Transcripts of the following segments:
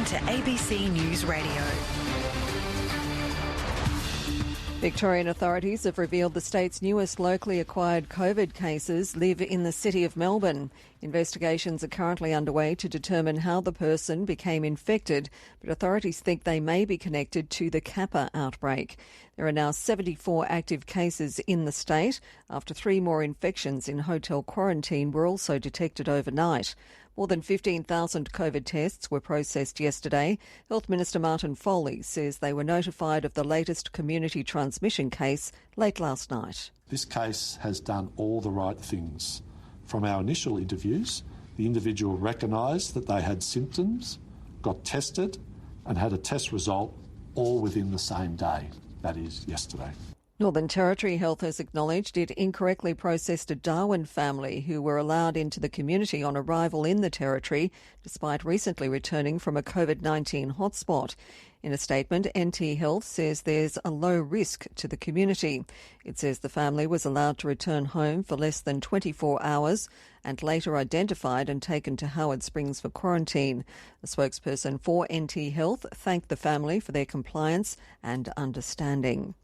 listening to ABC News Radio. Victorian authorities have revealed the state's newest locally acquired COVID cases live in the city of Melbourne. Investigations are currently underway to determine how the person became infected, but authorities think they may be connected to the Kappa outbreak. There are now 74 active cases in the state after 3 more infections in hotel quarantine were also detected overnight. More than 15,000 COVID tests were processed yesterday. Health Minister Martin Foley says they were notified of the latest community transmission case late last night. This case has done all the right things. From our initial interviews, the individual recognised that they had symptoms, got tested and had a test result all within the same day, that is, yesterday. Northern Territory Health has acknowledged it incorrectly processed a Darwin family who were allowed into the community on arrival in the Territory, despite recently returning from a COVID-19 hotspot. In a statement, NT Health says there's a low risk to the community. It says the family was allowed to return home for less than 24 hours and later identified and taken to Howard Springs for quarantine. A spokesperson for NT Health thanked the family for their compliance and understanding.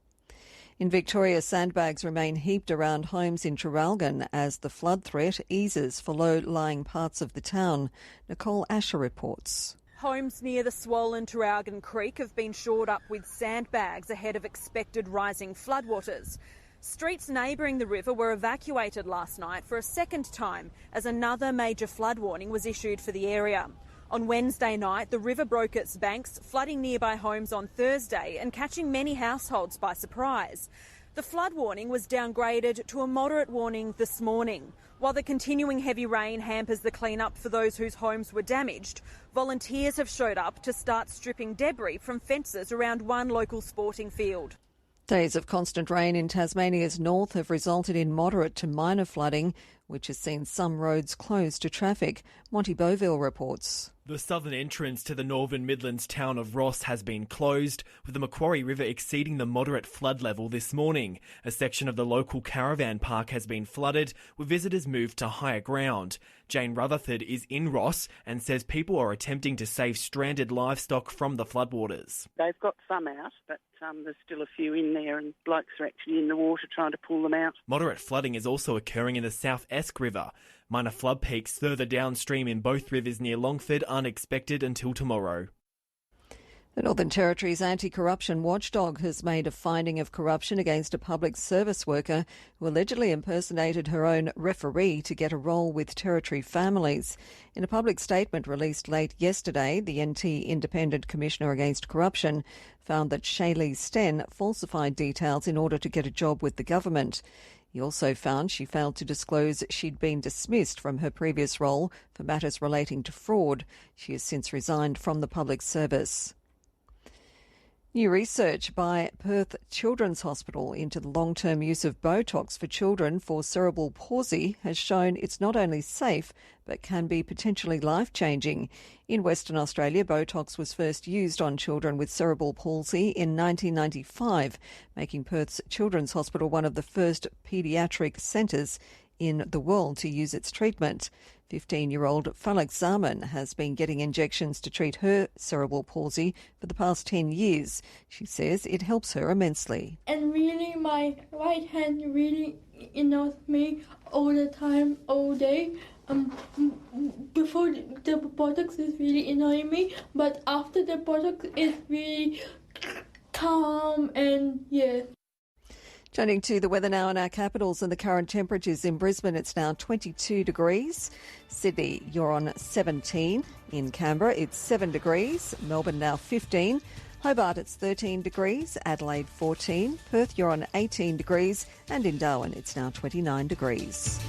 In Victoria, sandbags remain heaped around homes in Traralgon as the flood threat eases for low-lying parts of the town. Nicole Asher reports. Homes near the swollen Traralgon Creek have been shored up with sandbags ahead of expected rising floodwaters. Streets neighbouring the river were evacuated last night for a second time as another major flood warning was issued for the area. On Wednesday night, the river broke its banks, flooding nearby homes on Thursday and catching many households by surprise. The flood warning was downgraded to a moderate warning this morning. While the continuing heavy rain hampers the clean-up for those whose homes were damaged, volunteers have showed up to start stripping debris from fences around one local sporting field. Days of constant rain in Tasmania's north have resulted in moderate to minor flooding, which has seen some roads closed to traffic. Monty Beauville reports. The southern entrance to the Northern Midlands town of Ross has been closed, with the Macquarie River exceeding the moderate flood level this morning. A section of the local caravan park has been flooded, with visitors moved to higher ground. Jane Rutherford is in Ross and says people are attempting to save stranded livestock from the floodwaters. They've got some out, but there's still a few in there and blokes are actually in the water trying to pull them out. Moderate flooding is also occurring in the South Esk River. Minor flood peaks further downstream in both rivers near Longford aren't expected until tomorrow. The Northern Territory's anti-corruption watchdog has made a finding of corruption against a public service worker who allegedly impersonated her own referee to get a role with Territory families. In a public statement released late yesterday, the NT Independent Commissioner Against Corruption found that Shaylee Sten falsified details in order to get a job with the government. He also found she failed to disclose she'd been dismissed from her previous role for matters relating to fraud. She has since resigned from the public service. New research by Perth Children's Hospital into the long-term use of Botox for children for cerebral palsy has shown it's not only safe but can be potentially life-changing. In Western Australia, Botox was first used on children with cerebral palsy in 1995, making Perth's Children's Hospital one of the first paediatric centres in the world to use its treatment. 15-year-old Falak Zaman has been getting injections to treat her cerebral palsy for the past 10 years. She says it helps her immensely. And really, my right hand really annoys me all the time, all day. Before the Botox is really annoying me, but after the Botox it's really calm and yeah. Turning to the weather now in our capitals and the current temperatures. In Brisbane, it's now 22 degrees. Sydney, you're on 17. In Canberra, it's 7 degrees. Melbourne now 15. Hobart, it's 13 degrees. Adelaide, 14. Perth, you're on 18 degrees. And in Darwin, it's now 29 degrees.